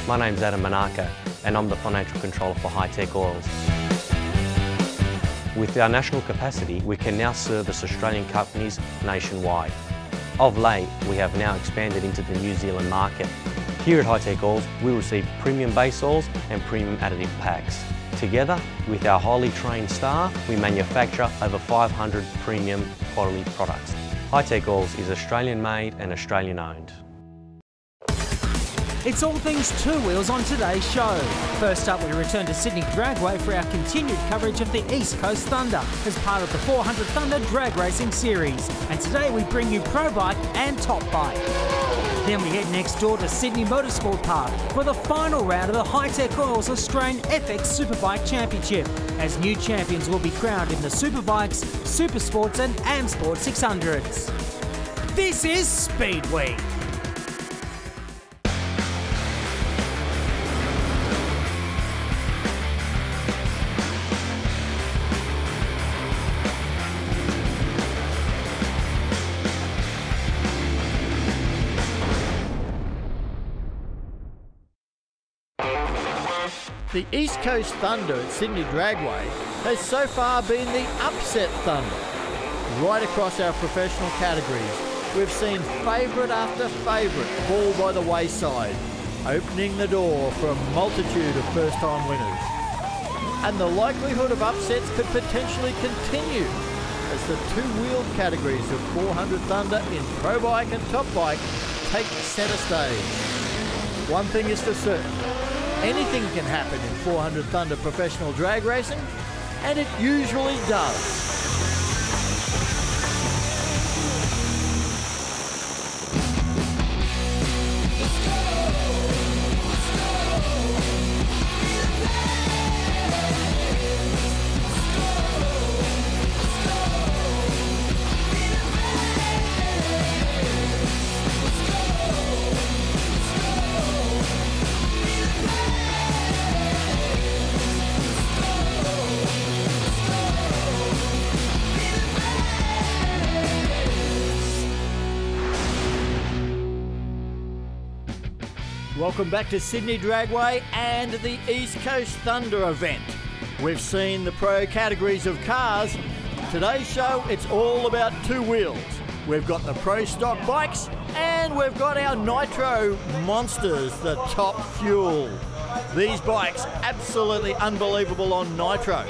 My name's Adam Manaka and I'm the Financial Controller for High Tech Oils. With our national capacity, we can now service Australian companies nationwide. Of late, we have now expanded into the New Zealand market. Here at High Tech Oils, we receive premium base oils and premium additive packs. Together, with our highly trained staff, we manufacture over 500 premium quality products. High Tech Oils is Australian made and Australian owned. It's all things two wheels on today's show. First up, we return to Sydney Dragway for our continued coverage of the East Coast Thunder as part of the 400 Thunder Drag Racing Series. And today we bring you Pro Bike and Top Bike. Then we head next door to Sydney Motorsport Park for the final round of the High Tech Oils Australian FX Superbike Championship, as new champions will be crowned in the Superbikes, Supersports and Amsport 600s. This is Speedweek. The East Coast Thunder at Sydney Dragway has so far been the upset Thunder. Right across our professional categories, we've seen favourite after favourite fall by the wayside, opening the door for a multitude of first-time winners. And the likelihood of upsets could potentially continue as the two-wheeled categories of 400 Thunder in Pro Bike and Top Bike take centre stage. One thing is for certain. Anything can happen in 400 Thunder professional drag racing, and it usually does. Welcome back to Sydney Dragway and the East Coast Thunder event. We've seen the pro categories of cars. Today's show, it's all about two wheels. We've got the pro stock bikes and we've got our nitro monsters, the top fuel. These bikes, absolutely unbelievable on nitro.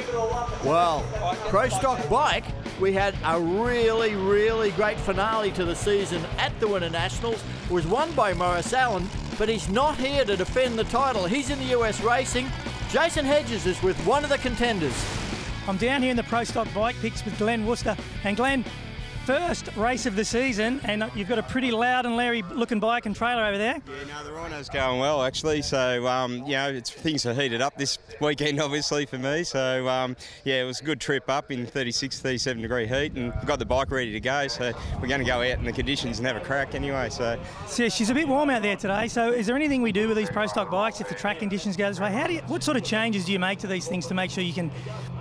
Well, pro stock bike, we had a really great finale to the season at the Winter Nationals. It was won by Morris Allen, but he's not here to defend the title. He's in the US racing. Jason Hedges is with one of the contenders. I'm down here in the Pro Stock Bike Picks with Glenn Worcester. And Glenn, first race of the season, and you've got a pretty loud and leery looking bike and trailer over there. Yeah, no, the Rhino's going well actually. So, you know, things are heated up this weekend obviously for me. So, yeah, it was a good trip up in 36, 37 degree heat, and we've got the bike ready to go. So we're going to go out in the conditions and have a crack anyway. So yeah, she's a bit warm out there today. So is there anything we do with these Pro Stock bikes if the track conditions go this way? What sort of changes do you make to these things to make sure you can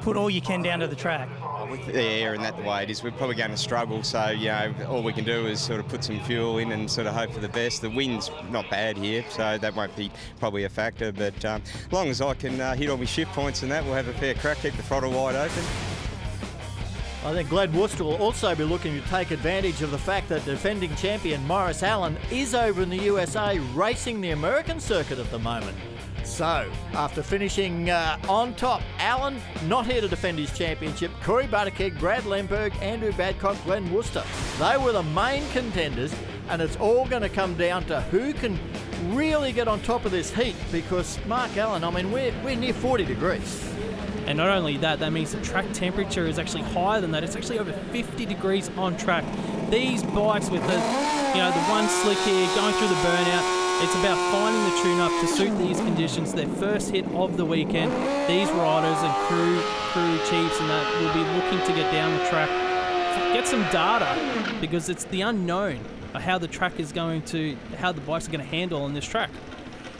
put all you can down to the track? With the air and that the way it is, we're probably going to struggle. So, you know, all we can do is sort of put some fuel in and sort of hope for the best. The wind's not bad here, so that won't be probably a factor. But as long as I can hit all my shift points and that, we'll have a fair crack, keep the throttle wide open. I think Glenn Worcester will also be looking to take advantage of the fact that defending champion Morris Allen is over in the USA racing the American circuit at the moment. So, after finishing on top, Allen not here to defend his championship. Corey Butterkeg, Brad Lemberg, Andrew Badcock, Glenn Worcester. They were the main contenders, and it's all going to come down to who can really get on top of this heat, because Mark Allen, I mean, we're near 40 degrees. And not only that, that means the track temperature is actually higher than that. It's actually over 50 degrees on track. These bikes with the, you know, the one slick here, going through the burnout, it's about finding the tune-up to suit these conditions. Their first hit of the weekend, these riders and crew chiefs and that will be looking to get down the track, get some data, because it's the unknown of how the track is going to, how the bikes are going to handle on this track.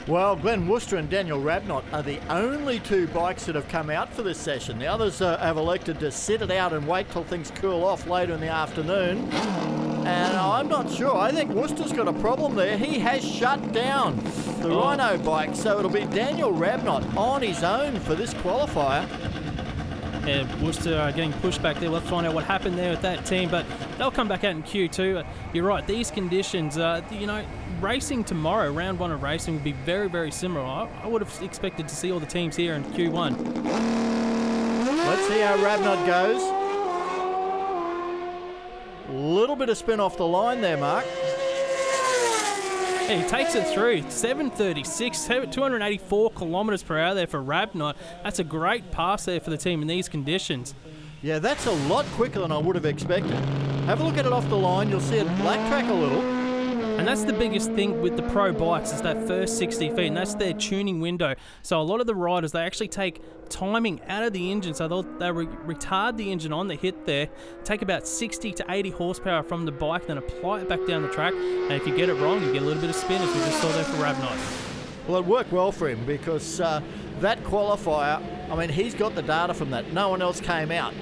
Well, Glenn Worcester and Daniel Rabnott are the only two bikes that have come out for this session. The others have elected to sit it out and wait till things cool off later in the afternoon. And I'm not sure. I think Worcester's got a problem there. He has shut down the Rhino bike, so it'll be Daniel Rabnott on his own for this qualifier. Yeah, Worcester are getting pushed back there. We'll find out what happened there with that team, but they'll come back out in Q2. You're right, these conditions, racing tomorrow, round 1 of racing, will be very, very similar. I would have expected to see all the teams here in Q1. Let's see how Rabnott goes. Little bit of spin off the line there, Mark. Yeah, he takes it through. 736, 284 kilometres per hour there for Rabnott. That's a great pass there for the team in these conditions. Yeah, that's a lot quicker than I would have expected. Have a look at it off the line. You'll see it black track a little. And that's the biggest thing with the pro bikes, is that first 60 feet, and that's their tuning window. So a lot of the riders, they actually take timing out of the engine, so they retard the engine on the hit there, take about 60 to 80 horsepower from the bike, then apply it back down the track, and if you get it wrong, you get a little bit of spin, as we just saw there for Rabnott. Well, it worked well for him, because that qualifier, I mean, he's got the data from that. No one else came out.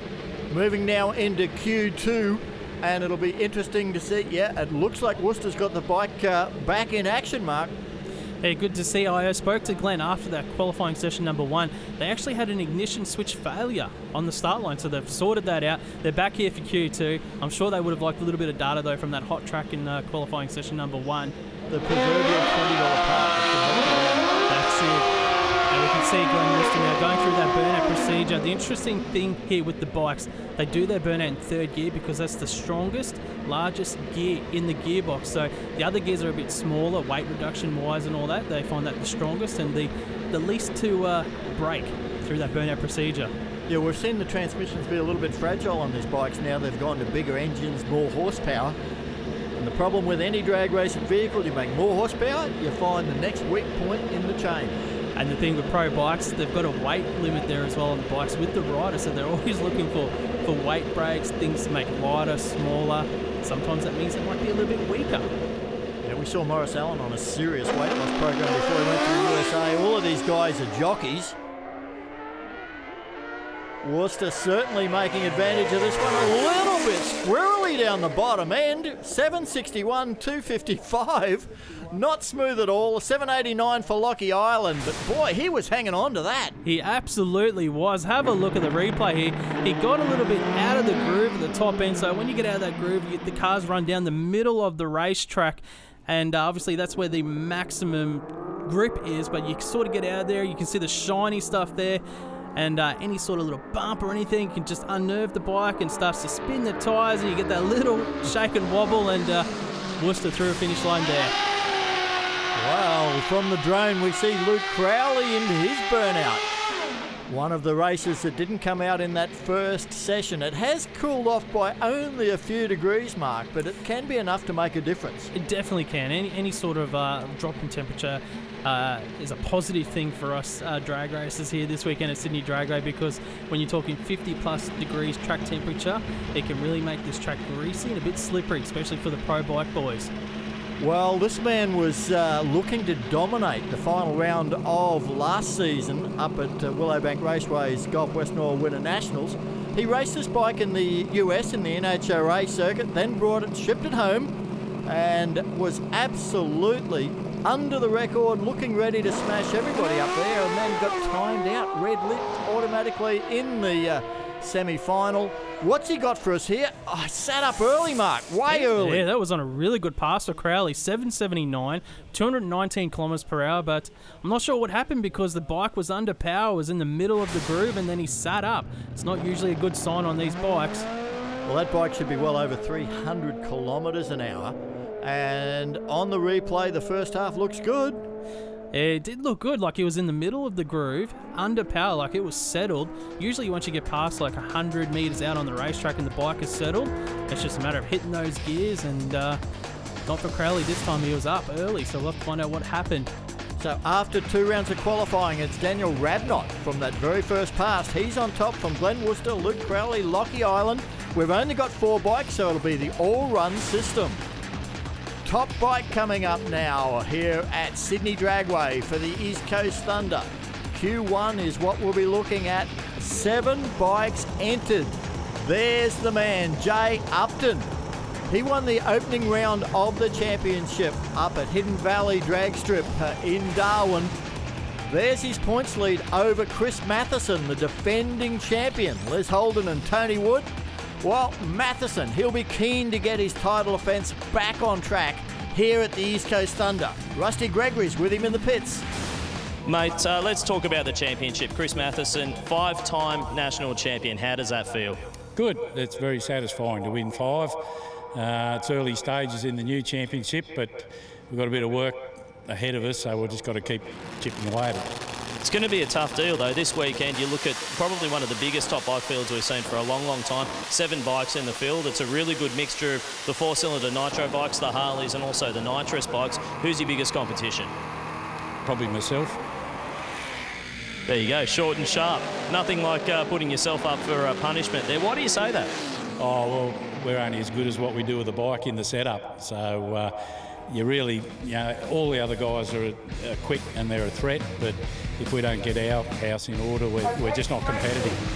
Moving now into Q2, and it'll be interesting to see. Yeah, it looks like Worcester's got the bike back in action, Mark. Yeah, good to see. I spoke to Glenn after that qualifying session number 1. They actually had an ignition switch failure on the start line, so they've sorted that out. They're back here for Q2. I'm sure they would have liked a little bit of data, though, from that hot track in qualifying session number 1. The proverbial $20 part. That's it. And we can see Glenn Worcester now going through that burnout procedure. The interesting thing here with the bikes, they do their burnout in 3rd gear because that's the strongest, largest gear in the gearbox. So the other gears are a bit smaller, weight reduction wise and all that. They find that the strongest and the least to break through that burnout procedure. Yeah, we've seen the transmissions be a little bit fragile on these bikes now. They've gone to bigger engines, more horsepower. And the problem with any drag racing vehicle, you make more horsepower, you find the next weak point in the chain. And the thing with pro bikes, they've got a weight limit there as well on the bikes with the rider, so they're always looking for weight breaks, things to make lighter, smaller. Sometimes that means it might be a little bit weaker. Yeah, we saw Morris Allen on a serious weight loss program before he went to the USA. All of these guys are jockeys. Worcester certainly making advantage of this one. A little bit squirrely down the bottom end. 761, 255. Not smooth at all. 789 for Lockie Island. But boy, he was hanging on to that. He absolutely was. Have a look at the replay here. He got a little bit out of the groove at the top end. So when you get out of that groove, the cars run down the middle of the racetrack. And obviously that's where the maximum grip is. But you sort of get out of there. You can see the shiny stuff there. And any sort of little bump or anything can just unnerve the bike and starts to spin the tyres, and you get that little shake and wobble, and Worcester through a finish line there. Wow, from the drone we see Luke Crowley into his burnout. One of the races that didn't come out in that first session. It has cooled off by only a few degrees, Mark, but it can be enough to make a difference. It definitely can. Any sort of drop in temperature is a positive thing for us drag racers here this weekend at Sydney Dragway, because when you're talking 50 plus degrees track temperature, it can really make this track greasy and a bit slippery, especially for the pro bike boys. Well, this man was looking to dominate the final round of last season up at Willowbank Raceway's Gulf West North Winter Nationals. He raced this bike in the US in the NHRA circuit, then shipped it home, and was absolutely under the record, looking ready to smash everybody up there, and then got timed out, red lit automatically in the semi-final. What's he got for us here? Oh, sat up early, Mark, way early. Yeah, that was on a really good pass for Crowley, 779, 219 kilometres per hour, but I'm not sure what happened because the bike was under power, was in the middle of the groove, and then he sat up. It's not usually a good sign on these bikes. Well, that bike should be well over 300 kilometres an hour, and on the replay, the first half looks good. It did look good, like he was in the middle of the groove, under power, like it was settled. Usually once you get past like 100 metres out on the racetrack and the bike is settled, it's just a matter of hitting those gears, and not for Crowley this time. He was up early, so we'll have to find out what happened. So after 2 rounds of qualifying, it's Daniel Rabnott from that very first pass. He's on top from Glenn Worcester, Luke Crowley, Lockie Island. We've only got 4 bikes, so it'll be the all-run system. Top bike coming up now here at Sydney Dragway for the East Coast Thunder. Q1 is what we'll be looking at. 7 bikes entered. There's the man, Jay Upton. He won the opening round of the championship up at Hidden Valley Drag Strip in Darwin. There's his points lead over Chris Matheson, the defending champion. Les Holden and Tony Wood. Well, Matheson, he'll be keen to get his title defence back on track here at the East Coast Thunder. Rusty Gregory's with him in the pits. Mate, let's talk about the championship. Chris Matheson, 5-time national champion. How does that feel? Good. It's very satisfying to win 5. It's early stages in the new championship, but we've got a bit of work ahead of us, so we've just got to keep chipping away at it. It's going to be a tough deal, though. This weekend, you look at probably one of the biggest top bike fields we've seen for a long, long time. 7 bikes in the field. It's a really good mixture of the 4-cylinder nitro bikes, the Harleys, and also the nitrous bikes. Who's your biggest competition? Probably myself. There you go, short and sharp. Nothing like putting yourself up for punishment there. Why do you say that? Oh, well, we're only as good as what we do with the bike in the setup. So you really, all the other guys are quick and they're a threat, but if we don't get our house in order, we're just not competitive.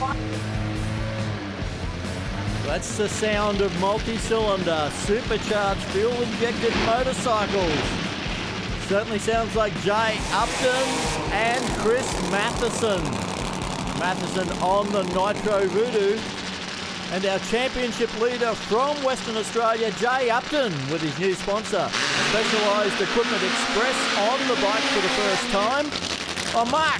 That's the sound of multi-cylinder, supercharged, fuel-injected motorcycles. Certainly sounds like Jay Upton and Chris Matheson. Matheson on the Nitro Voodoo. And our championship leader from Western Australia, Jay Upton, with his new sponsor, Specialised Equipment Express, on the bike for the first time. Oh, Mark,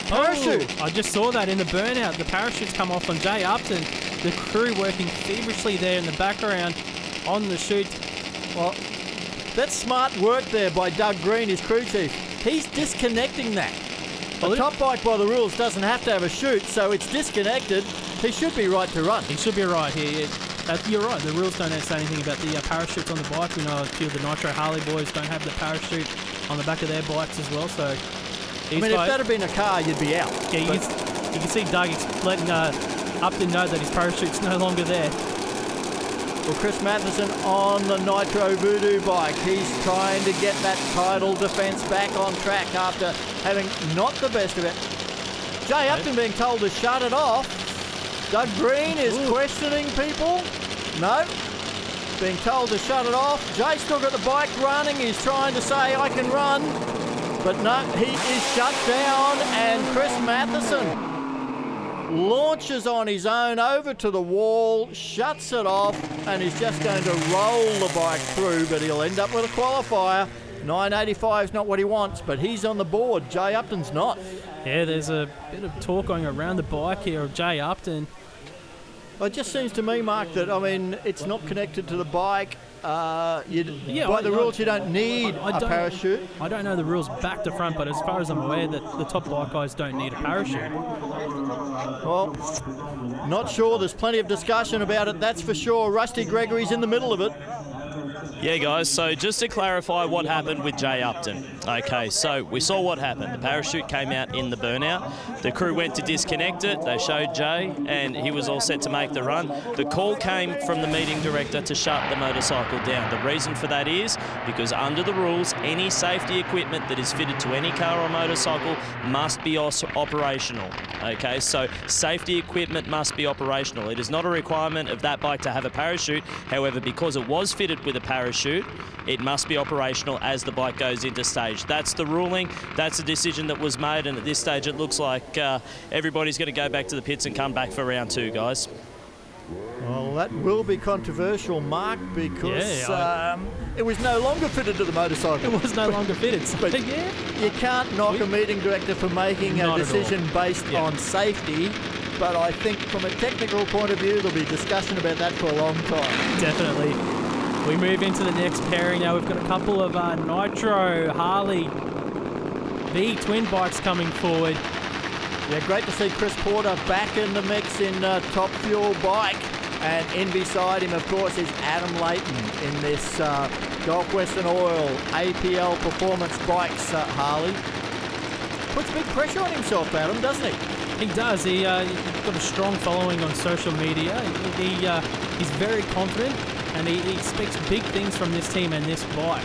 parachute. Oh, I just saw that in the burnout. The parachute's come off on Jay Upton. The crew working feverishly there in the background on the chute. Well, that's smart work there by Doug Green, his crew chief. He's disconnecting that. The top bike by the rules doesn't have to have a chute, so it's disconnected. He should be right to run. He should be right here. You're right, the rules don't say anything about the parachutes on the bike. We know a few of the Nitro Harley boys don't have the parachute on the back of their bikes as well. So, if that had been a car, you'd be out. Yeah, you can see Doug letting Upton know that his parachute's no longer there. Well, Chris Matheson on the Nitro Voodoo bike. He's trying to get that title defence back on track after having not the best of it. Jay Upton being told to shut it off. Doug Green is questioning people. No. Being told to shut it off. Jay's still got the bike running. He's trying to say, I can run. But no, he is shut down, and Chris Matheson launches on his own over to the wall, shuts it off, and he's just going to roll the bike through, but he'll end up with a qualifier. 985 is not what he wants, but he's on the board. Jay Upton's not. Yeah, there's a bit of talk going around the bike here of Jay Upton. Well, it just seems to me, Mark, that, it's not connected to the bike. By the rules, you don't need a parachute. I don't know the rules back to front, but as far as I'm aware, that the top bike guys don't need a parachute. Well, not sure. There's plenty of discussion about it, that's for sure. Rusty Gregory's in the middle of it. Yeah, guys, so just to clarify what happened with Jay Upton. Okay, so we saw what happened. The parachute came out in the burnout. The crew went to disconnect it. They showed Jay, and he was all set to make the run. The call came from the meeting director to shut the motorcycle down. The reason for that is because under the rules, any safety equipment that is fitted to any car or motorcycle must be operational. Okay, so safety equipment must be operational. It is not a requirement of that bike to have a parachute. However, because it was fitted with a parachute, it must be operational as the bike goes into stage. That's the ruling. That's the decision that was made, and at this stage it looks like everybody's going to go back to the pits and come back for round 2, guys. Well, that will be controversial, Mark, because it was no longer fitted to the motorcycle. It was no longer fitted. But you can't knock a meeting director for making a decision based on safety. But I think from a technical point of view, there'll be discussion about that for a long time. Definitely. We move into the next pairing now. We've got a couple of Nitro Harley V twin bikes coming forward. Yeah, great to see Chris Porter back in the mix in Top Fuel bike. And in beside him, of course, is Adam Layton in this Gulf Western Oil APL Performance Bikes Harley. Puts big pressure on himself, Adam, doesn't he? He does. He's got a strong following on social media. He's very confident, and he expects big things from this team and this bike.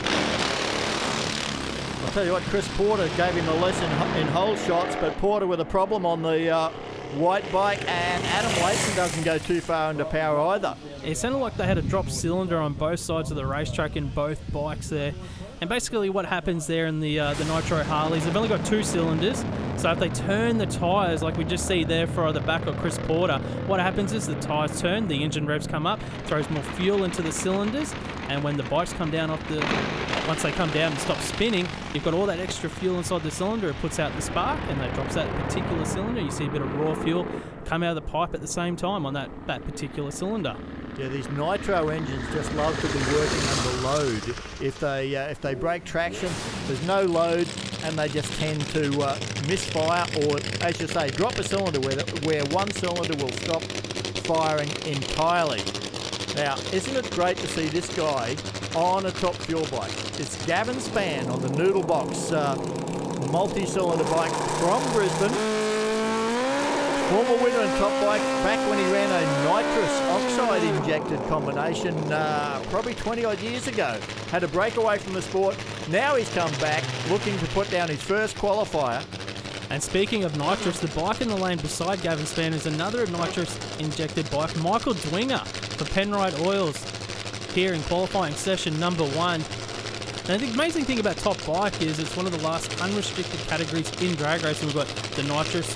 I'll tell you what, Chris Porter gave him a lesson in hole shots, but Porter with a problem on the white bike, and Adam Layton doesn't go too far under power either. It sounded like they had a drop cylinder on both sides of the racetrack in both bikes there. And basically what happens there in the Nitro Harleys, they've only got 2 cylinders, so if they turn the tyres like we just see there for the back of Chris Porter, what happens is the tyres turn, the engine revs come up, throws more fuel into the cylinders, and when the bikes come down once they come down and stop spinning, you've got all that extra fuel inside the cylinder, it puts out the spark, and that drops that particular cylinder. You see a bit of raw fuel come out of the pipe at the same time on that particular cylinder. Yeah, these nitro engines just love to be working under load. If they break traction, there's no load, and they just tend to misfire, or as you say, drop a cylinder where one cylinder will stop firing entirely. Now, isn't it great to see this guy on a top fuel bike? It's Gavin Spann on the Noodle Box multi-cylinder bike from Brisbane. Former winner in top bike back when he ran a nitrous oxide injected combination probably 20 odd years ago. Had a breakaway from the sport. Now he's come back looking to put down his first qualifier. And speaking of nitrous, the bike in the lane beside Gavin Spann is another nitrous injected bike, Michael Dwinger for Penrite Oils here in qualifying session number 1. Now the amazing thing about top bike is it's one of the last unrestricted categories in drag racing. We've got the nitrous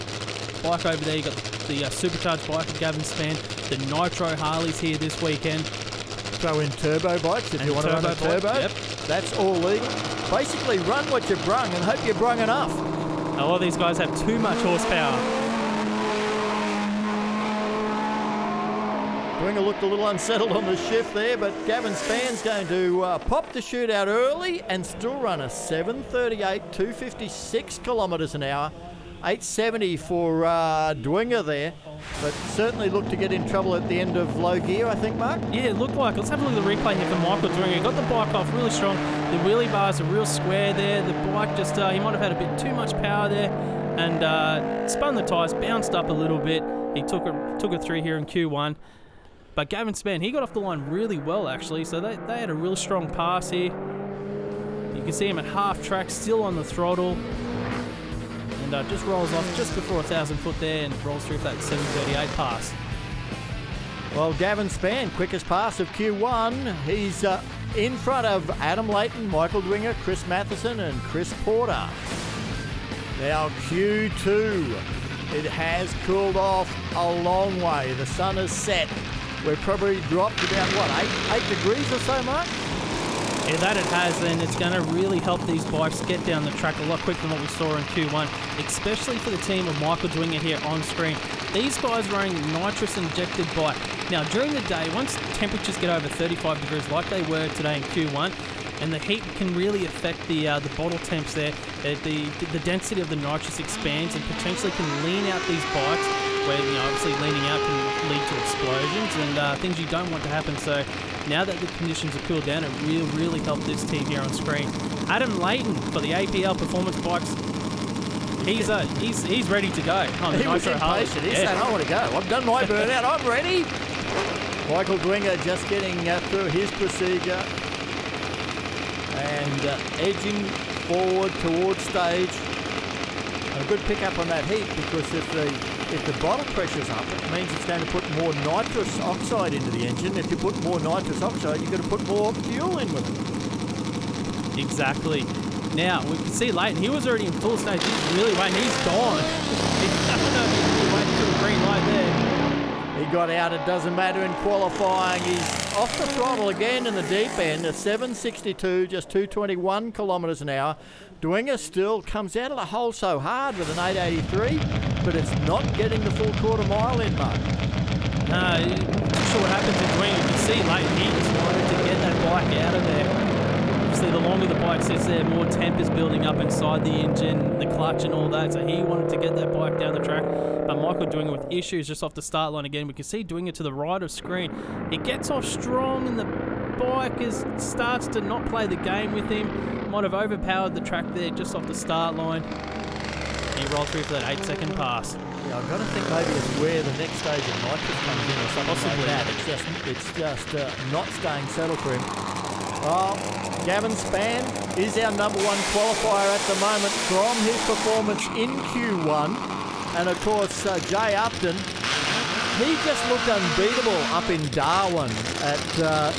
bike over there, you've got the supercharged bike of Gavin Spann, the Nitro Harleys here this weekend. Throw in turbo bikes if you want to run a turbo. Yep. That's all legal. Basically run what you brung and hope you brung enough. A lot of these guys have too much horsepower. Dwinger looked a little unsettled on the shift there, but Gavin Spann's going to pop the chute out early and still run a 7:38, 256 kilometres an hour. 870 for Dwinger there, but certainly looked to get in trouble at the end of low gear, I think, Mark? Yeah, it looked like. Let's have a look at the replay here for Michael Dwinger. He got the bike off really strong. The wheelie bars are real square there. The bike just, he might have had a bit too much power there and spun the tyres, bounced up a little bit. He took it through here in Q1. But Gavin Spann, he got off the line really well, actually, so they had a real strong pass here. You can see him at half track, still on the throttle. And just rolls off just before 1,000 foot there and rolls through for that 7:38 pass. Well, Gavin Spann, quickest pass of Q1. He's in front of Adam Layton, Michael Dwinger, Chris Matheson and Chris Porter. Now Q2. It has cooled off a long way. The sun has set. We're probably dropped about, what, 8 degrees or so, Mark? Yeah, that it has, and it's going to really help these bikes get down the track a lot quicker than what we saw in Q1, especially for the team of Michael Dwinger here on screen. These guys running nitrous injected bike. Now, during the day, once temperatures get over 35 degrees like they were today in Q1, and the heat can really affect the bottle temps there, the density of the nitrous expands and potentially can lean out these bikes, where obviously leaning out can lead to explosions and things you don't want to happen. So now that the conditions are cooled down, it really helped this team here on screen. Adam Layton for the APL Performance Bikes. He's ready to go. He was impatient. He said, I want to go. I've done my burnout. I'm ready. Michael Dwinger just getting through his procedure and edging forward towards stage. A good pickup on that heat, because if the bottle pressure's up, it means it's going to put more nitrous oxide into the engine. If you put more nitrous oxide, you've got to put more fuel in with it. Exactly. Now, we can see Layton, he was already in full stage. He's really waiting. He's gone. I don't know if he's waiting for the green light there. He got out, it doesn't matter in qualifying. He's off the throttle again in the deep end, a 762, just 221 kilometres an hour. Dwinger still comes out of the hole so hard with an 883, but it's not getting the full quarter mile in, Mark. No, not sure what happened to Dwinger. You can see Layton, he just wanted to get that bike out of there. Obviously, the longer the bike sits there, more temp is building up inside the engine, the clutch and all that, so he wanted to get that bike down the track. But Michael Dwinger with issues just off the start line again. We can see Dwinger to the right of screen. He gets off strong and the bike starts to not play the game with him. Might have overpowered the track there just off the start line. He rolled through for that 8-second pass. Yeah, I've got to think maybe it's where the next stage of nitrous comes in or something Possibly. like that. It's just not staying settled for him. Oh, Gavin Spann is our #1 qualifier at the moment from his performance in Q1. And of course, Jay Upton, he just looked unbeatable up in Darwin at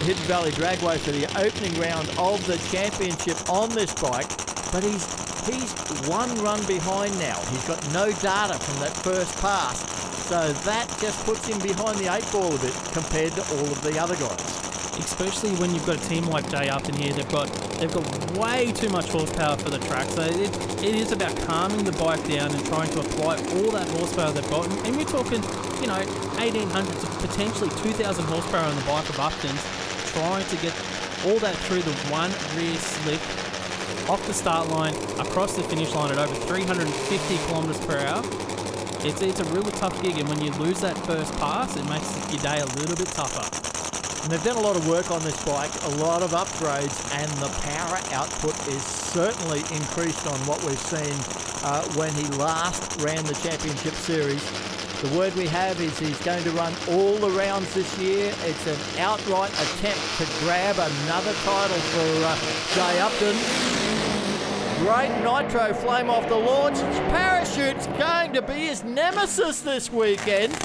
Hidden Valley Dragway for the opening round of the championship on this bike. But he's one run behind now. He's got no data from that first pass. So that just puts him behind the 8 ball a bit compared to all of the other guys. Especially when you've got a team like Jay Upton here, they've got way too much horsepower for the track. So it is about calming the bike down and trying to apply all that horsepower they've got. And we're talking, you know, 1,800 to potentially 2,000 horsepower on the bike of Upton's, trying to get all that through the one rear slick, off the start line, across the finish line at over 350 kilometres per hour. It's a really tough gig, and when you lose that first pass, it makes your day a little bit tougher. And they've done a lot of work on this bike, a lot of upgrades, and the power output is certainly increased on what we've seen when he last ran the championship series. The word we have is he's going to run all the rounds this year. It's an outright attempt to grab another title for Jay Upton. Great nitro flame off the launch. His parachute's going to be his nemesis this weekend.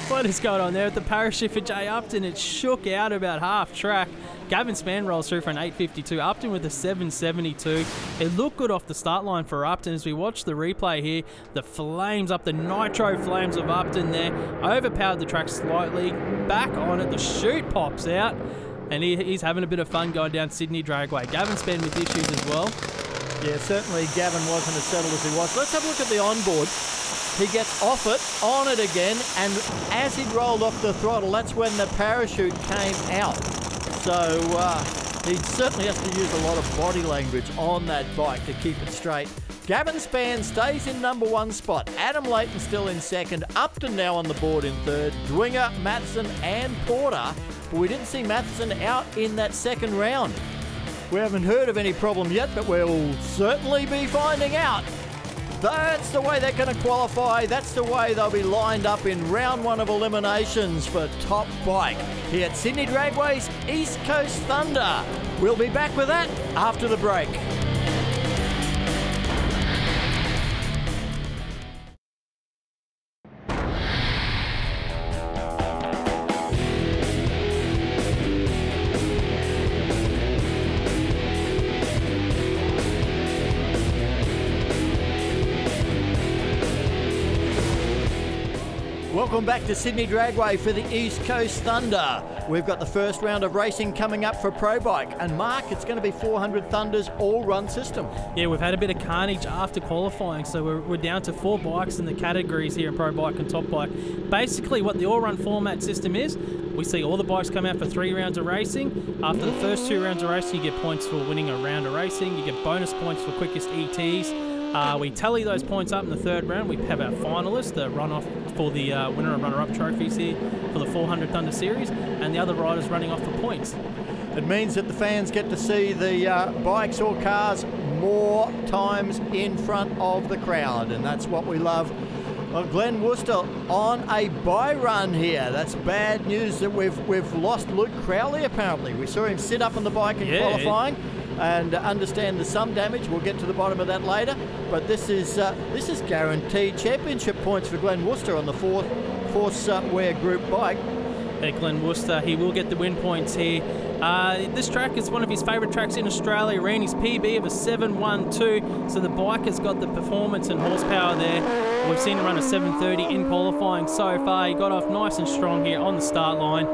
What is going on there with the parachute for Jay Upton? It shook out about half track. Gavin Spann rolls through for an 852. Upton with a 772. It looked good off the start line for Upton. As we watch the replay here, the flames up, the nitro flames of Upton there, overpowered the track slightly. Back on it, the chute pops out, and he's having a bit of fun going down Sydney Dragway. Gavin Spann with issues as well. Yeah, certainly Gavin wasn't as settled as he was. Let's have a look at the onboard. He gets off it, on it again, and as he rolled off the throttle, that's when the parachute came out. So he certainly has to use a lot of body language on that bike to keep it straight. Gavin Spann stays in #1 spot. Adam Layton still in second. Upton now on the board in third. Dwinger, Matheson and Porter. But we didn't see Matheson out in that second round. We haven't heard of any problem yet, but we'll certainly be finding out. That's the way they're going to qualify. That's the way they'll be lined up in round 1 of eliminations for top bike here at Sydney Dragway's East Coast Thunder. We'll be back with that after the break. Welcome back to Sydney Dragway for the East Coast Thunder. We've got the first round of racing coming up for Pro Bike. And Mark, it's going to be 400 Thunders all-run system. Yeah, we've had a bit of carnage after qualifying, so we're down to 4 bikes in the categories here in Pro Bike and Top Bike. Basically, what the all-run format system is, we see all the bikes come out for 3 rounds of racing. After the first 2 rounds of racing, you get points for winning a round of racing. You get bonus points for quickest ETs. We tally those points up in the 3rd round. We have our finalists, the run-off for the winner and runner-up trophies here for the 400 Thunder Series, and the other riders running off for points. It means that the fans get to see the bikes or cars more times in front of the crowd, and that's what we love. Well, Glenn Worcester on a bye run here. That's bad news that we've lost Luke Crowley apparently. We saw him sit up on the bike in qualifying. And understand there's some damage. We'll get to the bottom of that later. But this is guaranteed championship points for Glenn Worcester on the Force Wear Group bike. Glenn Worcester, he will get the win points here. This track is one of his favourite tracks in Australia. Ran his PB of a 7.12, so the bike has got the performance and horsepower there. We've seen him run a 7.30 in qualifying so far. He got off nice and strong here on the start line.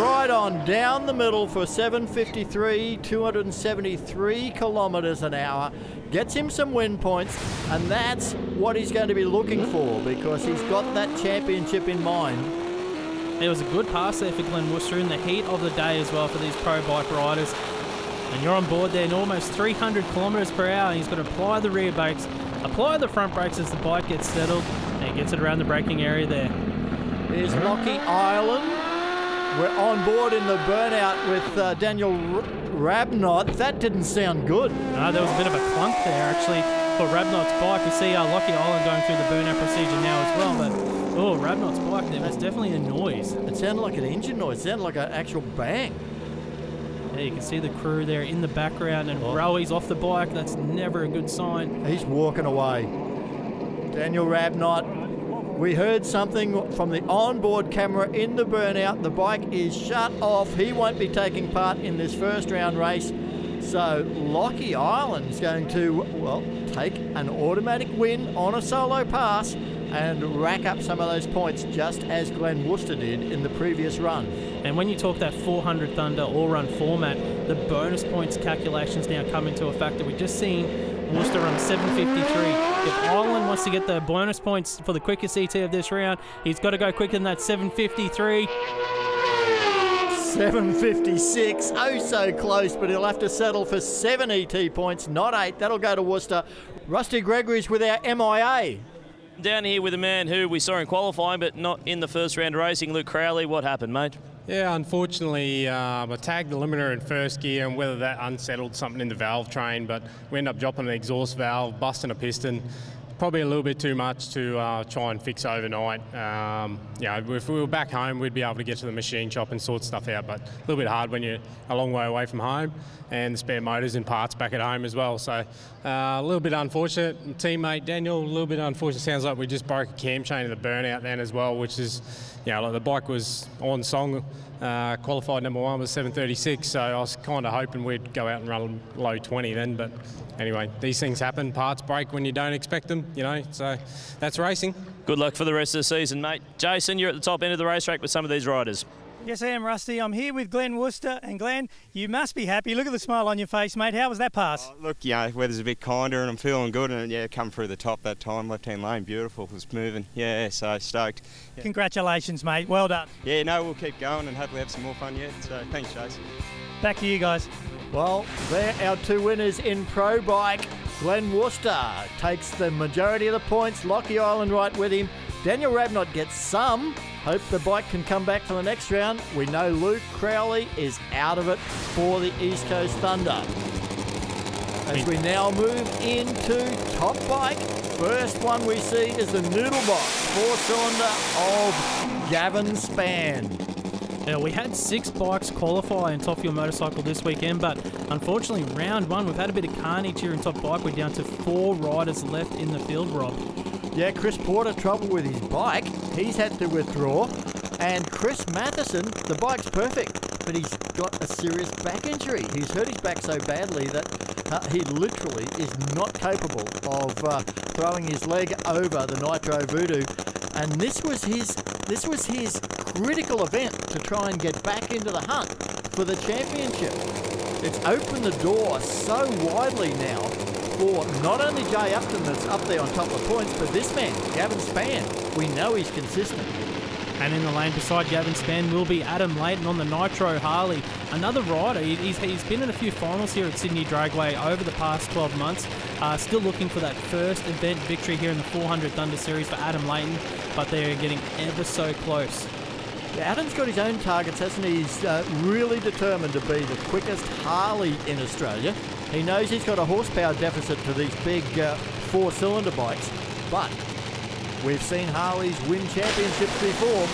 Right on down the middle for 7.53, 273 kilometres an hour. Gets him some win points, and that's what he's going to be looking for because he's got that championship in mind. There was a good pass there for Glenn Worcester in the heat of the day as well for these pro bike riders. And you're on board there in almost 300 kilometres per hour. And he's got to apply the rear brakes, apply the front brakes as the bike gets settled, and he gets it around the braking area there. Here's Lockie Ireland. We're on board in the burnout with Daniel Rabnot. That didn't sound good. No, there was a bit of a clunk there actually for Rabnot's bike. We see Lockie Ireland going through the burnout procedure now as well, but Rabnot's bike, there was definitely a noise. It sounded like an engine noise. It sounded like an actual bang. There you can see the crew there in the background, and Rowi's off the bike. That's never a good sign. He's walking away. Daniel Rabnott. We heard something from the onboard camera in the burnout. The bike is shut off. He won't be taking part in this first round race. So Lockie Island's going to, well, take an automatic win on a solo pass and rack up some of those points just as Glenn Worcester did in the previous run. And when you talk that 400 Thunder all-run format, the bonus points calculations now come into a factor. We've just seen Worcester run 7:53. If Island wants to get the bonus points for the quickest ET of this round, he's got to go quicker than that 7:53. 7:56, oh so close, but he'll have to settle for 7 ET points, not 8. That'll go to Worcester. Rusty Gregory's with our MIA. Down here with a man who we saw in qualifying but not in the first round racing, Luke Crowley. What happened, mate? Yeah, unfortunately, I tagged the limiter in first gear, and whether that unsettled something in the valve train, but we ended up dropping an exhaust valve, busting a piston. Probably a little bit too much to try and fix overnight. If we were back home, we'd be able to get to the machine shop and sort stuff out, but a little bit hard when you're a long way away from home, and the spare motors and parts back at home as well. So a little bit unfortunate. Teammate Daniel, a little bit unfortunate. Sounds like we just broke a cam chain in the burnout then as well, which is, like the bike was on song. Qualified number 1 was 7:36, so I was kind of hoping we'd go out and run low 20 then, but anyway, these things happen. Parts break when you don't expect them, so that's racing. Good luck for the rest of the season, mate. Jason, you're at the top end of the racetrack with some of these riders. Yes, I am, Rusty. I'm here with Glenn Worcester. And Glenn, you must be happy. Look at the smile on your face, mate. How was that pass? Look, weather's a bit kinder and I'm feeling good, and come through the top that time. Left-hand lane, beautiful. It was moving. Yeah, so stoked. Yeah. Congratulations, mate. Well done. Yeah, no, we'll keep going and hopefully have some more fun yet. So thanks, Jason. Back to you guys. Well, they're our 2 winners in Pro Bike. Glenn Worcester takes the majority of the points. Lockie Island right with him. Daniel Rabnott gets some. Hope the bike can come back for the next round. We know Luke Crowley is out of it for the East Coast Thunder. As we now move into Top Bike, first one we see is the Noodle Box 4-cylinder of Gavin Spann. Now, we had 6 bikes qualify in Top Fuel Motorcycle this weekend, but unfortunately, round 1, we've had a bit of carnage here in Top Bike. We're down to 4 riders left in the field, Rob. Yeah, Chris Porter, trouble with his bike. He's had to withdraw. And Chris Matheson, the bike's perfect, but he's got a serious back injury. He's hurt his back so badly that he literally is not capable of throwing his leg over the Nitro Voodoo. And this was his critical event to try and get back into the hunt for the championship. It's opened the door so widely now for not only Jay Upton that's up there on top of the points, but this man, Gavin Spann. We know he's consistent. And in the lane beside Gavin Spann will be Adam Layton on the Nitro Harley. Another rider. He's been in a few finals here at Sydney Dragway over the past 12 months. Still looking for that first event victory here in the 400 Thunder Series for Adam Layton, but they're getting ever so close. Yeah, Adam's got his own targets, hasn't he? He's really determined to be the quickest Harley in Australia. He knows he's got a horsepower deficit to these big 4-cylinder bikes, but we've seen Harleys win championships before.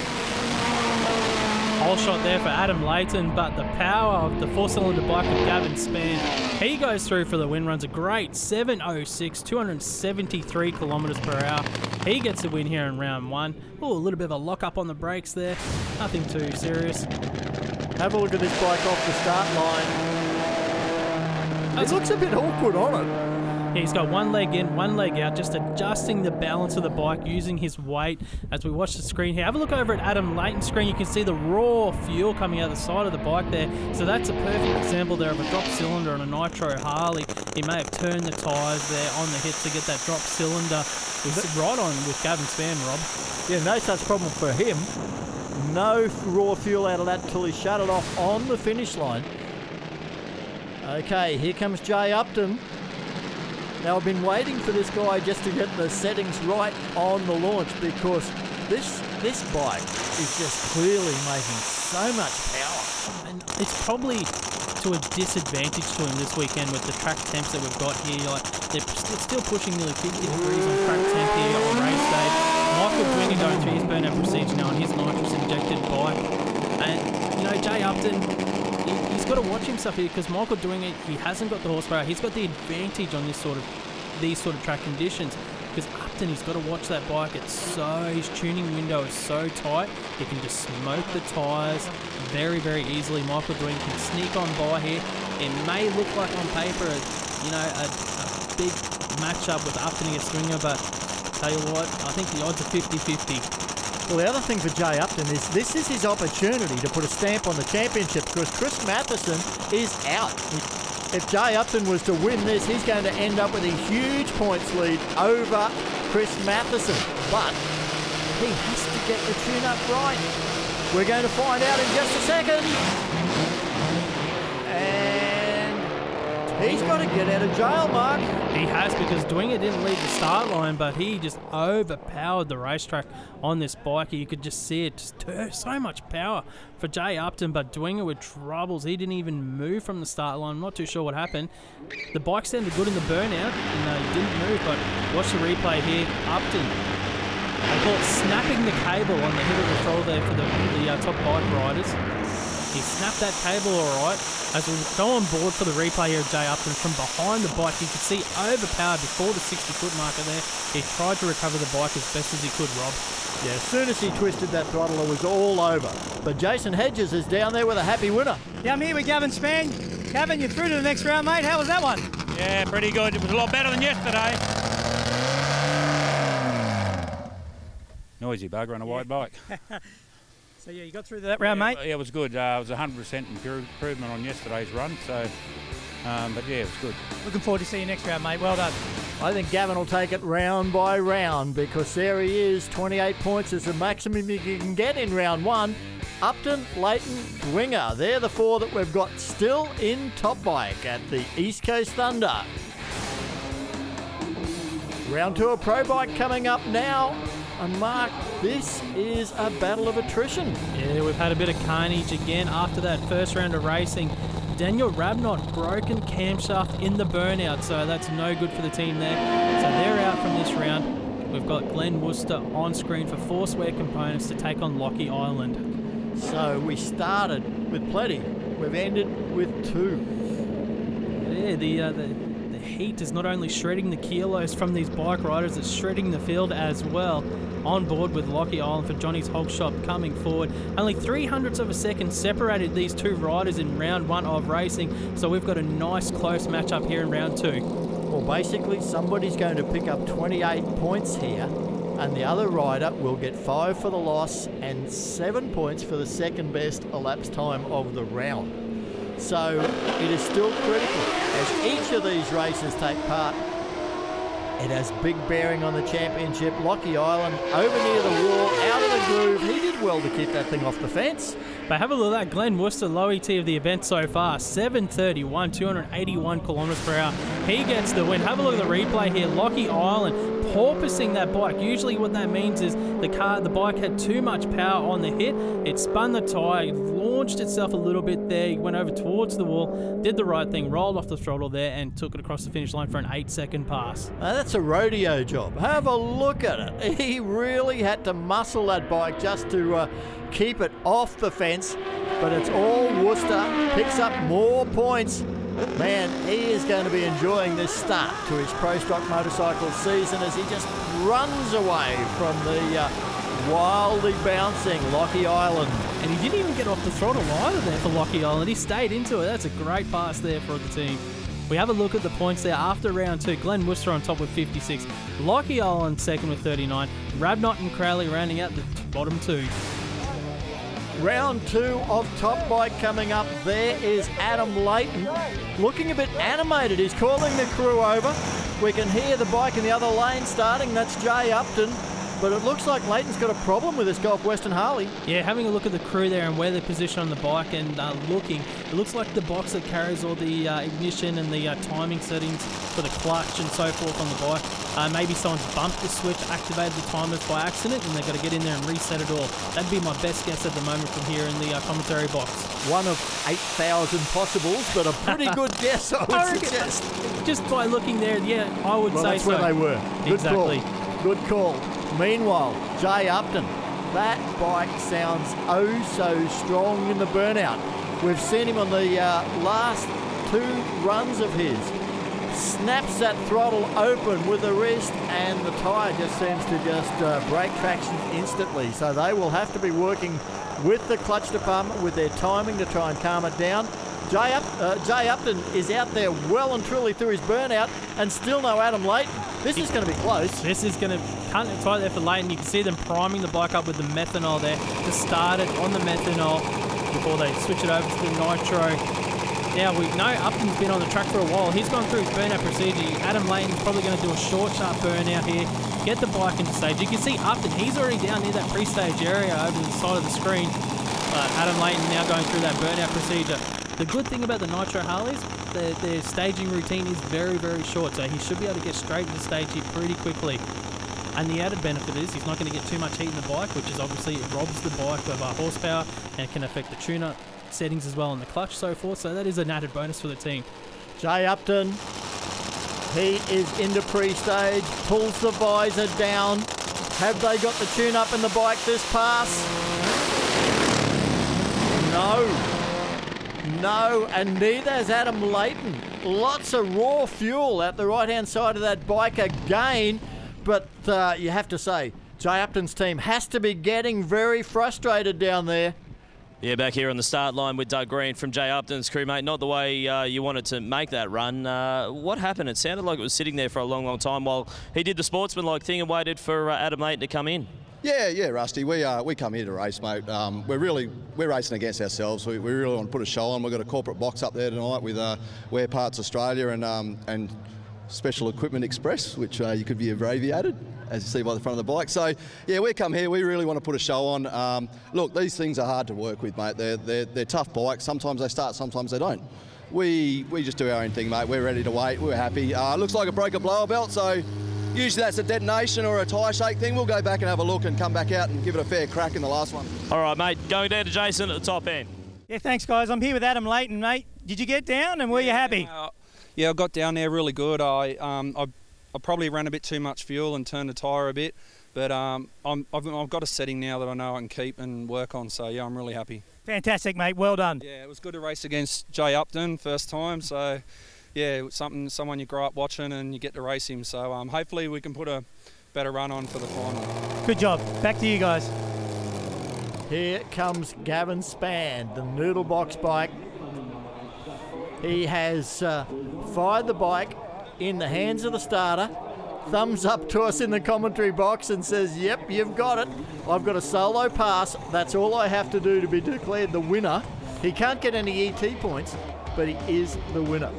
Whole shot there for Adam Layton, but the power of the 4-cylinder bike of Gavin Spann, he goes through for the win, runs a great 7:06, 273 kilometres per hour. He gets the win here in round 1. Oh, a little bit of a lock up on the brakes there. Nothing too serious. Have a look at this bike off the start line. It looks a bit awkward on it. He's got one leg in, one leg out, just adjusting the balance of the bike using his weight as we watch the screen here. Have a look over at Adam Layton's screen. You can see the raw fuel coming out the side of the bike there. So that's a perfect example there of a drop cylinder on a Nitro Harley. He may have turned the tyres there on the hit to get that drop cylinder. It's right on with Gavin Spann, Rob. Yeah, no such problem for him. No raw fuel out of that till he shut it off on the finish line. Okay, here comes Jay Upton. Now, I've been waiting for this guy just to get the settings right on the launch, because this bike is just clearly making so much power. And it's probably to a disadvantage to him this weekend with the track temps that we've got here. Like, it's still pushing nearly 50 degrees on track temp here on race day. Michael Dwinger going through his burnout procedure now on his nitrous injected bike. And, Jay Upton, he's got to watch himself here because Michael doing it, he hasn't got the horsepower. He's got the advantage on these sort of track conditions. Because Upton, he's got to watch that bike. His tuning window is so tight. He can just smoke the tyres very, very easily. Michael Dwing can sneak on by here. It may look like on paper, a big matchup with Upton against Swinger, but tell you what, I think the odds are 50-50. Well, the other thing for Jay Upton is this is his opportunity to put a stamp on the championship because Chris Matheson is out. If Jay Upton was to win this, he's going to end up with a huge points lead over Chris Matheson. But he has to get the tune-up right. We're going to find out in just a second. And he's got to get out of jail, Mark. He has, because Dwinger didn't lead the start line, but he just overpowered the racetrack on this bike. You could just see it, just so much power for Jay Upton, but Dwinger with troubles. He didn't even move from the start line. I'm not too sure what happened. The bike sounded good in the burnout, and he didn't move, but watch the replay here. Upton, they call it snapping the cable on the head of the throttle there for the top bike riders. He snapped that cable all right. As we go on board for the replay here of Jay Upton, from behind the bike, you could see overpowered before the 60-foot marker there. He tried to recover the bike as best as he could, Rob. Yeah, as soon as he twisted that throttle, it was all over. But Jason Hedges is down there with a happy winner. Yeah, I'm here with Gavin Spann. Gavin, you're through to the next round, mate. How was that one? Yeah, pretty good. It was a lot better than yesterday. Noisy bugger on a white bike. So, yeah, you got through that round, mate? Yeah, it was good. It was 100% improvement on yesterday's run. So, but yeah, it was good. Looking forward to seeing you next round, mate. Well done. I think Gavin will take it round by round because there he is. 28 points is the maximum you can get in round one. Upton, Leighton, Dwinger. They're the four that we've got still in top bike at the East Coast Thunder. Round two of Pro Bike coming up now. And Mark, this is a battle of attrition. Yeah, we've had a bit of carnage again after that first round of racing. Daniel Rabnott, broken camshaft in the burnout, so that's no good for the team there. So they're out from this round. We've got Glenn Worcester on screen for Forceware Components to take on Lockie Island. So we started with plenty. We've ended with two. Yeah, the heat is not only shredding the kilos from these bike riders, it's shredding the field as well. On board with Lockie Island for Johnny's Hog Shop coming forward. Only 300ths of a second separated these two riders in round one of racing, so we've got a nice close matchup here in round two. Well, basically somebody's going to pick up 28 points here, and the other rider will get 5 for the loss and 7 points for the second best elapsed time of the round. So it is still critical as each of these races take part. It has big bearing on the championship. Lockie Island over near the wall, out of the groove. He did well to keep that thing off the fence. But have a look at that. Glenn Worcester, low ET of the event so far, 7:31, 281 kilometres per hour. He gets the win. Have a look at the replay here. Lockie Island porpoising that bike. Usually what that means is the bike had too much power on the hit. It spun the tyre, launched itself a little bit there, went over towards the wall, did the right thing, rolled off the throttle there and took it across the finish line for an 8-second pass. That's a rodeo job. Have a look at it. He really had to muscle that bike just to keep it off the fence, but it's all Worcester. Picks up more points. Man, he is going to be enjoying this start to his Pro Stock motorcycle season as he just runs away from the wildly bouncing Lockie Island. And he didn't even get off the throttle either there for Lockie Island. He stayed into it. That's a great pass there for the team. We have a look at the points there after round two. Glenn Worcester on top with 56. Lockie Island second with 39. Rabnott and Crowley rounding out the bottom two. Round two of Top Bike coming up. There is Adam Leighton, looking a bit animated. He's calling the crew over. We can hear the bike in the other lane starting. That's Jay Upton. But it looks like Leighton's got a problem with his Gulf Western Harley. Yeah, having a look at the crew there and where they're positioned on the bike and looking, it looks like the box that carries all the ignition and the timing settings for the clutch and so forth on the bike. Maybe someone's bumped the switch, activated the timers by accident, and they've got to get in there and reset it all. That'd be my best guess at the moment from here in the commentary box. One of 8,000 possibles, but a pretty good guess, I would suggest. Just by looking there, yeah, I would say that's so. That's where they were. Good exactly. Call. Good call. Meanwhile, Jay Upton, that bike sounds oh so strong in the burnout. We've seen him on the last 2 runs of his. Snaps that throttle open with the wrist, and the tyre just seems to just break traction instantly. So they will have to be working with the clutch department with their timing to try and calm it down. Jay Upton is out there well and truly through his burnout, and still no Adam Layton. This is going to be close. This is going to cut it right there for Layton. You can see them priming the bike up with the methanol there to start it on the methanol before they switch it over to the nitro. Now, we know Upton's been on the track for a while. He's gone through his burnout procedure. Adam Layton's probably going to do a short, sharp burnout here, get the bike into stage. You can see Upton, he's already down near that pre-stage area over the side of the screen. Adam Layton now going through that burnout procedure. The good thing about the Nitro Harleys, their staging routine is very, very short, so he should be able to get straight into stage here pretty quickly. And the added benefit is he's not going to get too much heat in the bike, which is obviously it robs the bike of horsepower and can affect the tuner settings as well on the clutch, so forth. So that is an added bonus for the team. Jay Upton, he is into pre-stage, pulls the visor down. Have they got the tune up in the bike this pass? No, and neither has Adam Layton. Lots of raw fuel at the right-hand side of that bike again, but you have to say, Jay Upton's team has to be getting very frustrated down there. Yeah, back here on the start line with Doug Green from Jay Upton's crew, mate. Not the way you wanted to make that run. What happened? It sounded like it was sitting there for a long, long time while he did the sportsman-like thing and waited for Adam Layton to come in. Yeah, Rusty. We come here to race, mate. We're racing against ourselves. We really want to put a show on. We've got a corporate box up there tonight with Wear Parts Australia and Special Equipment Express, which you could be abbreviated, as you see by the front of the bike. So, yeah, we come here. We really want to put a show on. Look, these things are hard to work with, mate. They're tough bikes. Sometimes they start, sometimes they don't. We just do our own thing, mate. We're ready to wait. We're happy. Looks like it broke a blower belt, so usually that's a detonation or a tyre shake thing. We'll go back and have a look and come back out and give it a fair crack in the last one. All right, mate. Going down to Jason at the top end. Yeah, thanks, guys. I'm here with Adam Layton, mate. Did you get down and were you happy? Yeah, I got down there really good. I probably ran a bit too much fuel and turned the tyre a bit, but I've got a setting now that I know I can keep and work on, so yeah, I'm really happy. Fantastic, mate. Well done. Yeah, it was good to race against Jay Upton first time, so yeah, it was someone you grow up watching and you get to race him, so hopefully we can put a better run on for the final. Good job. Back to you guys. Here comes Gavin Spann, the noodle box bike. He has fired the bike in the hands of the starter, thumbs up to us in the commentary box and says, yep, you've got it. I've got a solo pass. That's all I have to do to be declared the winner. He can't get any ET points, but he is the winner.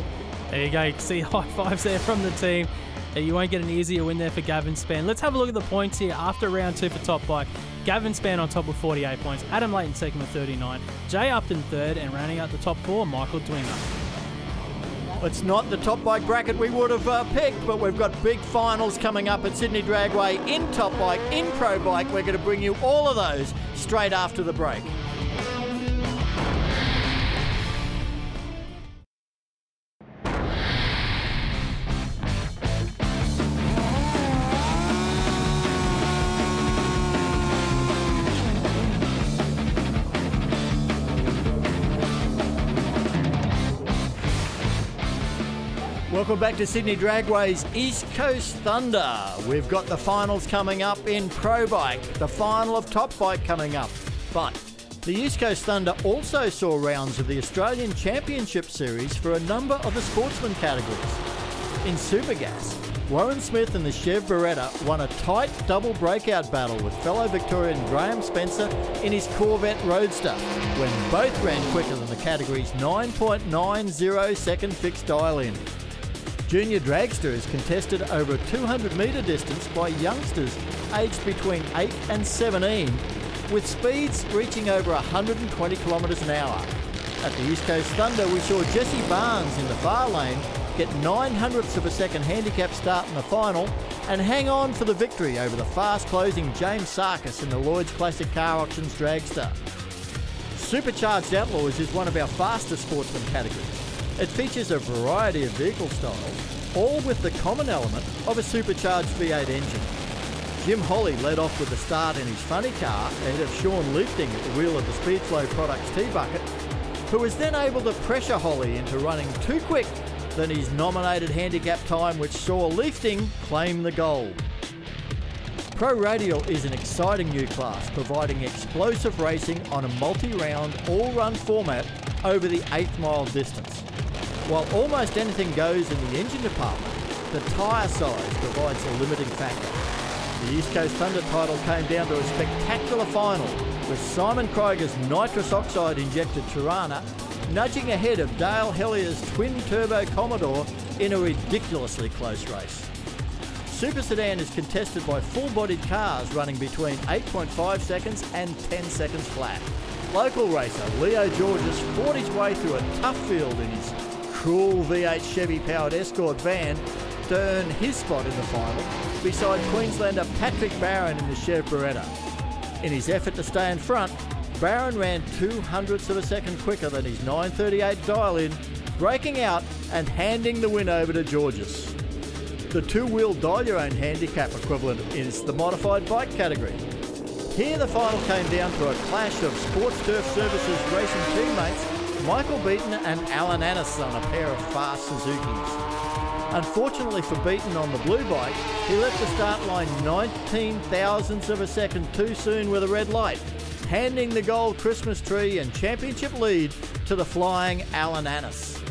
There you go. You can see high fives there from the team. You won't get an easier win there for Gavin Spann. Let's have a look at the points here after round 2 for top bike. Gavin Spann on top with 48 points. Adam Layton second with 39. Jay Upton third, and rounding out the top 4, Michael Dwinger. It's not the top bike bracket we would have picked, but we've got big finals coming up at Sydney Dragway in top bike, in pro bike. We're going to bring you all of those straight after the break. Welcome back to Sydney Dragway's East Coast Thunder. We've got the finals coming up in Pro Bike, the final of Top Bike coming up. But the East Coast Thunder also saw rounds of the Australian Championship Series for a number of the sportsman categories. In Supergas, Warren Smith and the Chev Beretta won a tight double breakout battle with fellow Victorian Graham Spencer in his Corvette Roadster, when both ran quicker than the category's 9.90 second fixed dial-in. Junior Dragster is contested over a 200-metre distance by youngsters aged between 8 and 17, with speeds reaching over 120 kilometres an hour. At the East Coast Thunder, we saw Jesse Barnes in the far lane get 900ths of a second handicap start in the final and hang on for the victory over the fast-closing James Sarkis in the Lloyd's Classic Car Auctions Dragster. Supercharged Outlaws is one of our fastest sportsman categories. It features a variety of vehicle styles, all with the common element of a supercharged V8 engine. Jim Holly led off with the start in his funny car ahead of Sean Lifting at the wheel of the Speedflow Products T-Bucket. who was then able to pressure Holly into running too quick than his nominated handicap time, which saw Leafting claim the gold. Pro Radial is an exciting new class, providing explosive racing on a multi-round, all-run format over the 8th mile distance. While almost anything goes in the engine department, the tyre size provides a limiting factor. The East Coast Thunder title came down to a spectacular final, with Simon Krieger's nitrous oxide injected Tirana nudging ahead of Dale Hellier's twin-turbo Commodore in a ridiculously close race. Super Sedan is contested by full-bodied cars running between 8.5 seconds and 10 seconds flat. Local racer Leo Georges fought his way through a tough field in his cruel V8 Chevy-powered Escort van to earn his spot in the final, beside Queenslander Patrick Barron in the Chev Beretta. In his effort to stay in front, Barron ran 0.02 of a second quicker than his 9:38 dial-in, breaking out and handing the win over to Georges. The two-wheel dial-your-own handicap equivalent is the modified bike category. Here the final came down to a clash of Sports Turf Services racing teammates Michael Beaton and Alan Annis on a pair of fast Suzukis. Unfortunately for Beaton on the blue bike, he left the start line 19 thousandths of a second too soon with a red light, handing the gold Christmas tree and championship lead to the flying Alan Annis.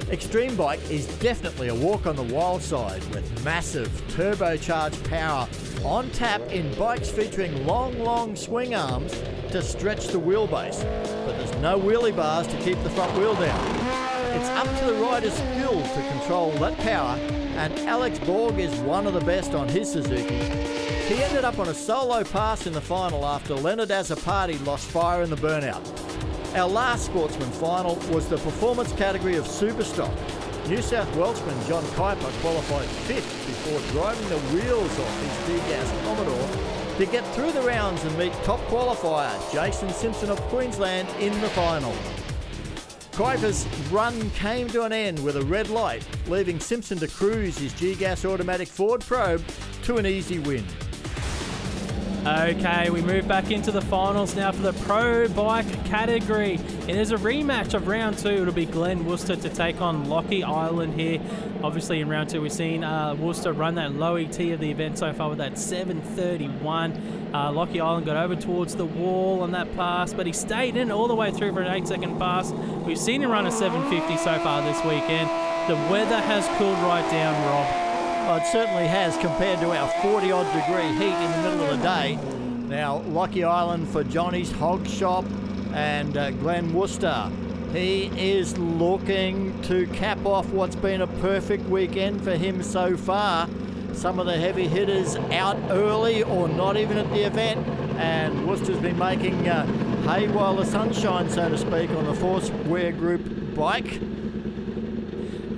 Extreme Bike is definitely a walk on the wild side, with massive turbocharged power on tap in bikes featuring long swing arms to stretch the wheelbase, but there's no wheelie bars to keep the front wheel down. It's up to the rider's skill to control that power, and Alex Borg is one of the best on his Suzuki. He ended up on a solo pass in the final after Leonard Azzopardi lost fire in the burnout. Our last Sportsman final was the performance category of Superstock. New South Welshman John Kuiper qualified 5th before driving the wheels off his D-Gas Commodore to get through the rounds and meet top qualifier Jason Simpson of Queensland in the final. Kuiper's run came to an end with a red light, leaving Simpson to cruise his G-Gas automatic Ford Probe to an easy win. Okay, we move back into the finals now for the Pro Bike category. It is a rematch of round 2. It'll be Glenn Worcester to take on Lockie Island here. Obviously in round 2 we've seen Worcester run that low ET of the event so far with that 7:31. Lockie Island got over towards the wall on that pass, but he stayed in all the way through for an 8-second pass. We've seen him run a 7:50 so far this weekend. The weather has cooled right down, Rob. Well, it certainly has compared to our 40-odd degree heat in the middle of the day. Now, Lockie Island for Johnny's Hog Shop and Glenn Worcester. He is looking to cap off what's been a perfect weekend for him so far. Some of the heavy hitters out early or not even at the event, and Worcester's been making hay while the sun shines, so to speak, on the Foursquare Group bike.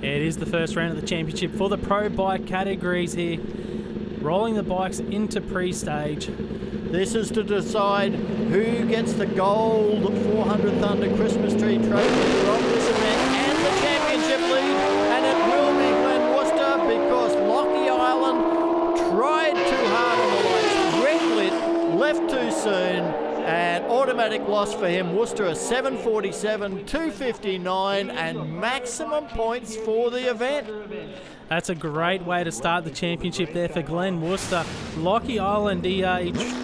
It is the first round of the championship for the Pro Bike categories here. Rolling the bikes into pre-stage. This is to decide who gets the gold 400 Thunder Christmas Tree Trophy from this event and the championship lead, and it will be Glenn Worcester because Lockie Island tried too hard on the lights, red lit, left too soon, and automatic loss for him. Worcester a 7:47, 2:59, and maximum points for the event. That's a great way to start the championship there for Glenn Worcester. Lockie Island, he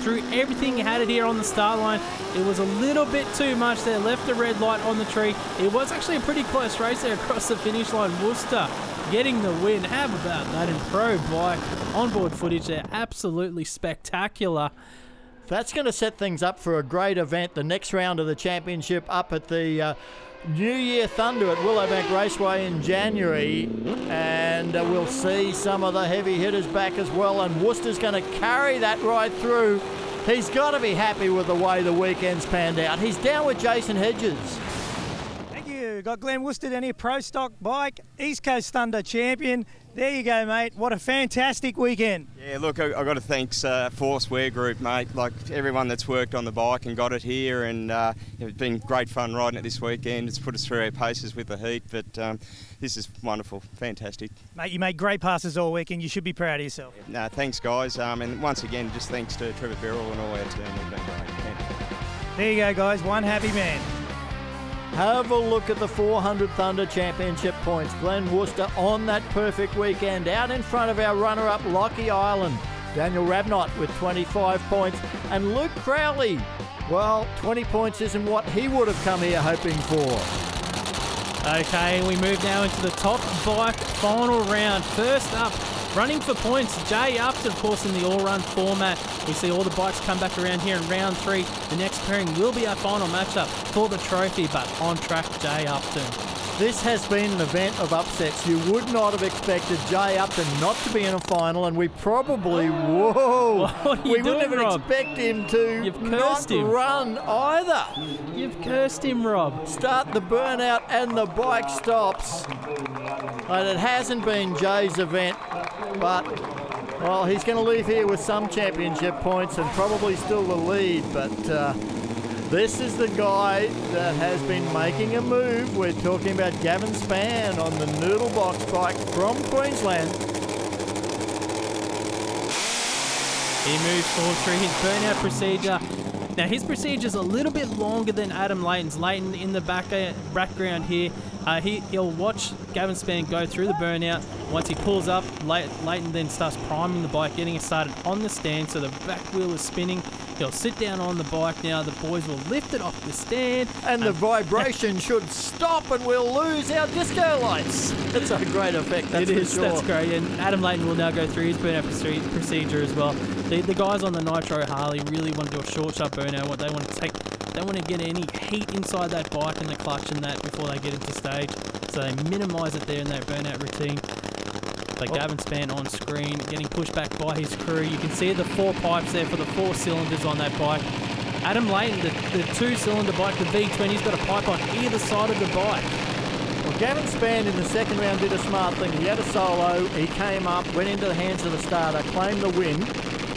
threw everything he had it here on the start line. It was a little bit too much there, left the red light on the tree. It was actually a pretty close race there across the finish line. Worcester getting the win. How about that in Pro Bike? Onboard footage there, absolutely spectacular. That's going to set things up for a great event. The next round of the championship up at the New Year Thunder at Willowbank Raceway in January, and we'll see some of the heavy hitters back as well, and Worcester's going to carry that right through. He's got to be happy with the way the weekend's panned out. He's down with Jason Hedges. Thank you. Got Glenn Worcester down here, Pro Stock Bike, East Coast Thunder champion. There you go, mate. What a fantastic weekend. Yeah, look, I've got to thank Foursquare Group, mate. Like everyone that's worked on the bike and got it here, and it's been great fun riding it this weekend. It's put us through our paces with the heat, but this is wonderful, fantastic. Mate, you made great passes all weekend. You should be proud of yourself. No, thanks, guys. And once again, just thanks to Trevor Birrell and all our team. They've been great. There you go, guys. One happy man. Have a look at the 400 Thunder Championship points. Glenn Worcester on that perfect weekend. Out in front of our runner-up, Lockie Island. Daniel Rabnott with 25 points. And Luke Crowley, well, 20 points isn't what he would have come here hoping for. Okay, we move now into the top bike final round. First up, running for points, Jay Upton, of course, in the all-run format. We see all the bikes come back around here in round 3. The next pairing will be our final matchup for the trophy, but on track, Jay Upton. This has been an event of upsets. You would not have expected Jay Upton not to be in a final, and we probably, we wouldn't even expect him to not run either. You've cursed him, Rob. Start the burnout and the bike stops. And it hasn't been Jay's event, but, well, he's going to leave here with some championship points and probably still the lead, but this is the guy that has been making a move. We're talking about Gavin Spann on the Noodle Box bike from Queensland. He moves forward through his burnout procedure. Now his procedure is a little bit longer than Adam Layton's. Layton in the background here. He'll watch Gavin Spann go through the burnout. Once he pulls up, Layton then starts priming the bike, getting it started on the stand so the back wheel is spinning. He'll sit down on the bike now. The boys will lift it off the stand. And the vibration should stop and we'll lose our disco lights. That's a great effect, that's for sure. That's great. And Adam Layton will now go through his burnout procedure as well. The guys on the Nitro Harley really want to do a short, sharp burnout. What they want to take, they want to get any heat inside that bike and the clutch and that before they get into stage. So they minimise it there in that burnout routine. But Gavin Spann on screen, getting pushed back by his crew. You can see the 4 pipes there for the 4 cylinders on that bike. Adam Layton, the 2-cylinder bike, the V20, he's got a pipe on either side of the bike. Well, Gavin Spann in the second round did a smart thing. He had a solo, he came up, went into the hands of the starter, claimed the win,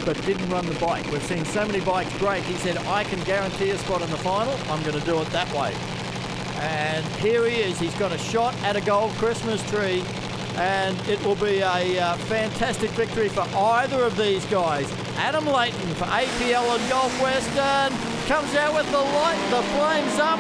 but didn't run the bike. We've seen so many bikes break. He said, I can guarantee a spot in the final. I'm going to do it that way. And here he is. He's got a shot at a gold Christmas tree. And it will be a fantastic victory for either of these guys. Adam Layton for APL and Golf Western comes out with the flames up.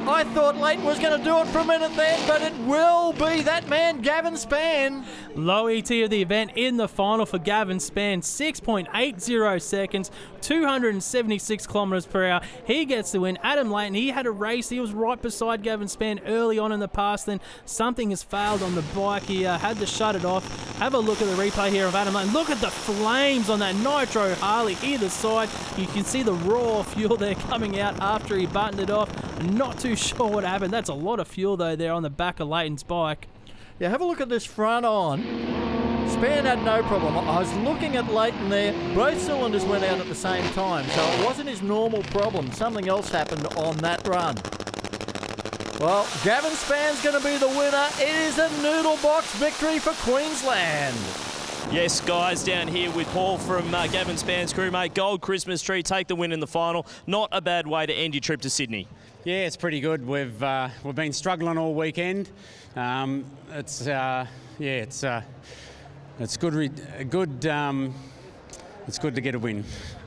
I thought Layton was going to do it for a minute then, but it will be that man, Gavin Spann. Low ET of the event in the final for Gavin Spann, 6.80 seconds, 276 kilometres per hour. He gets the win. Adam Layton, he had a race. He was right beside Gavin Spann early on in the pass. Then something has failed on the bike. He had to shut it off. Have a look at the replay here of Adam Layton. Look at the flames on that Nitro Harley either side. You can see the raw fuel there coming out after he buttoned it off. Not too sure what happened. That's a lot of fuel though there on the back of Layton's bike. Yeah, have a look at this front on. Spann had no problem. I was looking at Layton there. Both cylinders went out at the same time, so it wasn't his normal problem. Something else happened on that run. Well, Gavin Spann's going to be the winner. It is a noodle box victory for Queensland. Yes, guys, down here with Paul from Gavin Spann's crew, mate. Gold Christmas tree, take the win in the final. Not a bad way to end your trip to Sydney. Yeah, it's pretty good. We've been struggling all weekend. It's good. It's good to get a win.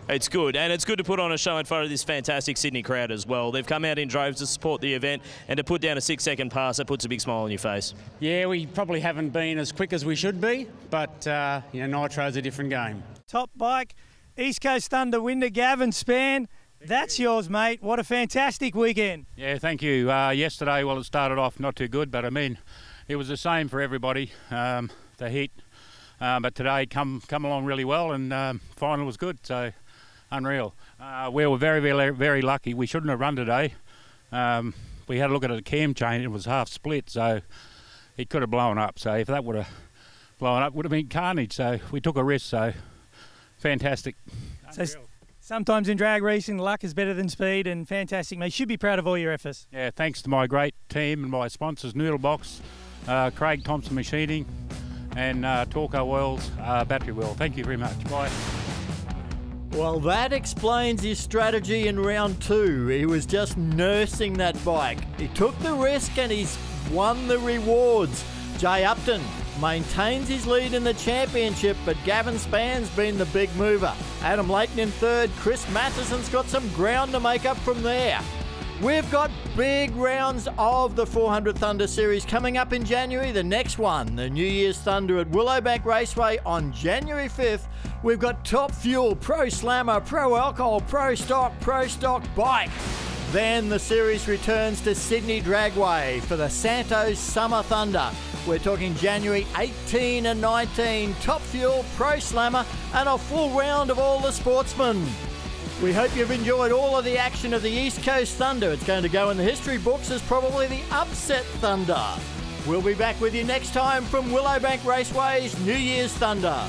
It's good, and it's good to put on a show in front of this fantastic Sydney crowd as well. They've come out in droves to support the event, and to put down a 6-second pass, that puts a big smile on your face. Yeah, we probably haven't been as quick as we should be, but Nitro's a different game. Top bike, East Coast Thunder winner Gavin Spann. That's yours, mate. What a fantastic weekend. Yeah, thank you. Yesterday, well, it started off not too good, but I mean, it was the same for everybody, the heat. But today come along really well, and final was good, so unreal. We were very, very, very lucky. We shouldn't have run today. We had a look at the cam chain, it was half split, so it could have blown up. So if that would have blown up, it would have been carnage. So we took a risk, so fantastic. So sometimes in drag racing, luck is better than speed, and fantastic, mate. You should be proud of all your efforts. Yeah, thanks to my great team and my sponsors, Noodle Box, Craig Thompson Machining, and Torco Oils Battery Wheel. Thank you very much. Bye. Well, that explains his strategy in round 2. He was just nursing that bike. He took the risk and he's won the rewards. Jay Upton maintains his lead in the championship, but Gavin Spann's been the big mover. Adam Layton in third. Chris Matheson's got some ground to make up from there. We've got big rounds of the 400 Thunder Series coming up in January. The next one, the New Year's Thunder at Willowbank Raceway on January 5th. We've got Top Fuel, Pro Slammer, Pro Alcohol, Pro Stock Bike. Then the series returns to Sydney Dragway for the Santos Summer Thunder. We're talking January 18 and 19, Top Fuel, Pro Slammer, and a full round of all the sportsmen. We hope you've enjoyed all of the action of the East Coast Thunder. It's going to go in the history books as probably the upset Thunder. We'll be back with you next time from Willowbank Raceway's New Year's Thunder.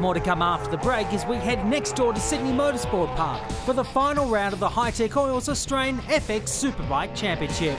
More to come after the break as we head next door to Sydney Motorsport Park for the final round of the High Tech Oils Australian FX Superbike Championship.